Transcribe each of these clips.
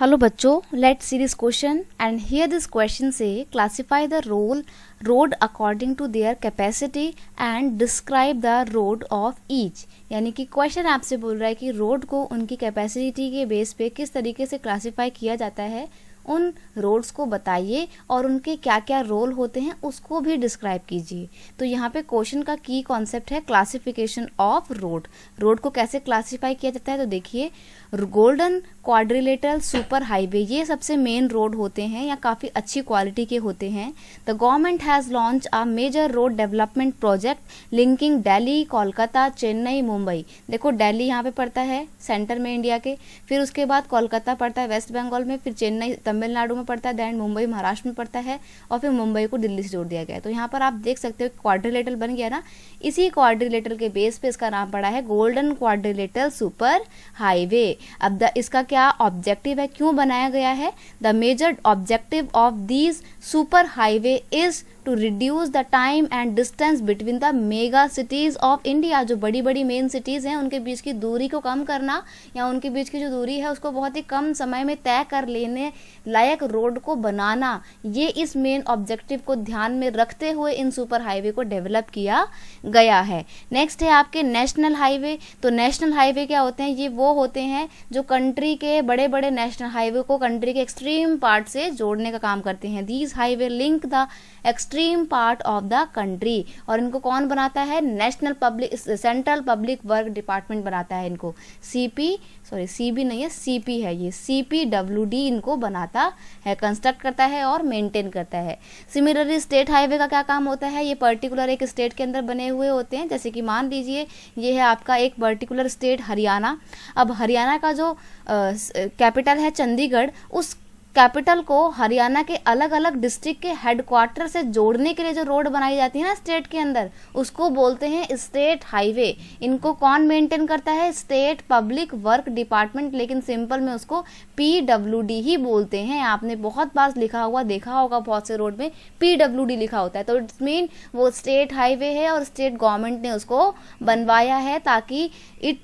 Hello बच्चों, let's see this question and here this question say classify the road according to their capacity and describe the road of each। यानी कि question आपसे बोल रहा है कि रोड को उनकी कैपेसिटी के बेस पे किस तरीके से क्लासिफाई किया जाता है, उन रोड्स को बताइए और उनके क्या क्या रोल होते हैं उसको भी डिस्क्राइब कीजिए। तो यहाँ पे क्वेश्चन का की कॉन्सेप्ट है क्लासिफिकेशन ऑफ रोड को कैसे क्लासिफाई किया जाता है। तो देखिए, गोल्डन क्वाड्रिलेटरल सुपर हाईवे ये सबसे मेन रोड होते हैं या काफ़ी अच्छी क्वालिटी के होते हैं। The government has launch a major road development project linking Delhi, Kolkata, Chennai, Mumbai. देखो दिल्ली यहाँ पे पड़ता है सेंटर में इंडिया के, फिर उसके बाद कोलकाता पड़ता है वेस्ट बंगाल में, फिर चेन्नई तमिलनाडु में पड़ता है, दैन मुंबई महाराष्ट्र में पड़ता है और फिर मुंबई को दिल्ली से जोड़ दिया गया है। तो यहाँ पर आप देख सकते हो क्वाड्रिलेटरल बन गया ना, इसी क्वाड्रिलेटरल के बेस पे इसका नाम पड़ा है गोल्डन क्वाड्रिलेटरल सुपर हाईवे। अब इसका क्या ऑब्जेक्टिव है, क्यों बनाया गया है? The major objective of these super highway is to reduce the time and distance between the mega cities of India. जो बड़ी बड़ी मेन सिटीज़ हैं उनके बीच की दूरी को कम करना या उनके बीच की जो दूरी है उसको बहुत ही कम समय में तय कर लेने लायक रोड को बनाना, ये इस मेन ऑब्जेक्टिव को ध्यान में रखते हुए इन सुपर हाईवे को डेवलप किया गया है। नेक्स्ट है आपके नेशनल हाईवे। तो नेशनल हाईवे क्या होते हैं? ये वो होते हैं जो कंट्री के बड़े बड़े नेशनल हाईवे को कंट्री के एक्सट्रीम पार्ट से जोड़ने का काम करते हैं। These highway link the extreme part of the country. और इनको कौन बनाता है? सेंट्रल पब्लिक वर्क डिपार्टमेंट बनाता है इनको। सीबी नहीं है, सीपी है ये, CPWD इनको बनाता है, कंस्ट्रक्ट करता है और मेंटेन करता है। सिमिलरली स्टेट हाईवे का क्या काम होता है? ये पर्टिकुलर एक स्टेट के अंदर बने हुए होते हैं। जैसे कि मान लीजिए ये है आपका एक पर्टिकुलर स्टेट हरियाणा। अब हरियाणा का जो कैपिटल है चंडीगढ़, उस कैपिटल को हरियाणा के अलग अलग डिस्ट्रिक्ट के हेडक्वार्टर से जोड़ने के लिए जो रोड बनाई जाती है ना स्टेट के अंदर, उसको बोलते हैं स्टेट हाईवे। इनको कौन मेंटेन करता है? स्टेट पब्लिक वर्क डिपार्टमेंट, लेकिन सिंपल में उसको PWD ही बोलते हैं। आपने बहुत बार लिखा हुआ देखा होगा, बहुत से रोड में PWD लिखा होता है। तो इट्स मीन वो स्टेट हाईवे है और स्टेट गवर्नमेंट ने उसको बनवाया है ताकि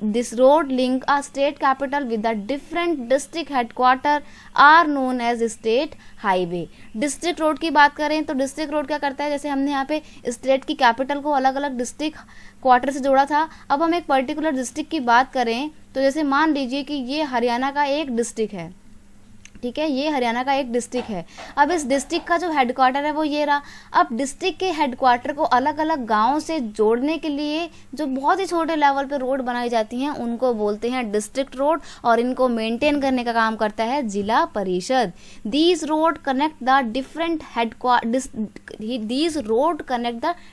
this road link a state capital with the different district headquarter are known as state highway. District road की बात करें तो डिस्ट्रिक्ट रोड क्या करता है? जैसे हमने यहाँ पे स्टेट की कैपिटल को अलग अलग डिस्ट्रिक्ट क्वार्टर से जोड़ा था, अब हम एक पर्टिकुलर डिस्ट्रिक्ट की बात करें तो जैसे मान लीजिए कि ये हरियाणा का एक डिस्ट्रिक्ट है, ठीक है, ये हरियाणा का एक डिस्ट्रिक्ट है। अब इस डिस्ट्रिक्ट का जो हेडक्वार्टर है वो ये रहा। अब डिस्ट्रिक्ट के हेडक्वार्टर को अलग अलग गांव से जोड़ने के लिए जो बहुत ही छोटे लेवल पे रोड बनाई जाती हैं उनको बोलते हैं डिस्ट्रिक्ट रोड, और इनको मेंटेन करने का काम करता है जिला परिषद। These road connect the different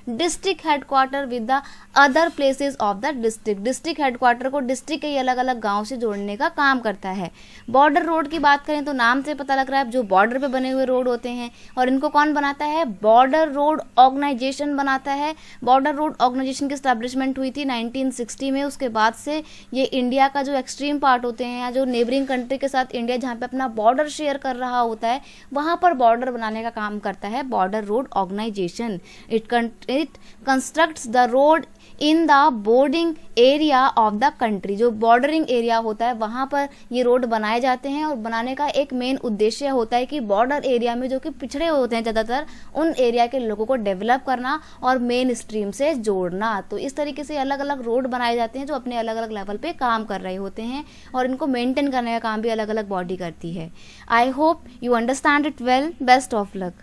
district headquarter with the other places of the district. District headquarter को डिस्ट्रिक्ट के अलग अलग गाँव से जोड़ने का काम करता है। बॉर्डर रोड की बात करें तो नाम से पता लग रहा है जो बॉर्डर पे बने हुए रोड होते हैं, और इनको कौन बनाता है? बॉर्डर रोड ऑर्गेनाइजेशन बनाता है। बॉर्डर रोड ऑर्गेनाइजेशन की स्टैब्लिशमेंट हुई थी 1960 में। उसके बाद से ये इंडिया का जो एक्सट्रीम पार्ट होते हैं या जो नेबरिंग कंट्री के साथ इंडिया जहाँ पे अपना बॉर्डर शेयर कर रहा होता है वहाँ पर बॉर्डर बनाने का काम करता है border road organisation. It constructs the road in the bordering area of the country. जो बॉर्डरिंग एरिया होता है वहाँ पर ये रोड बनाए जाते हैं, और बनाने का एक मेन उद्देश्य होता है कि बॉर्डर एरिया में जो कि पिछड़े होते हैं ज़्यादातर, उन एरिया के लोगों को डेवलप करना और मेन स्ट्रीम से जोड़ना। तो इस तरीके से अलग अलग रोड बनाए जाते हैं जो अपने अलग अलग लेवल पे काम कर रहे होते हैं, और इनको मेंटेन करने का काम भी अलग अलग बॉडी करती है। I hope you understand it well. Best of luck.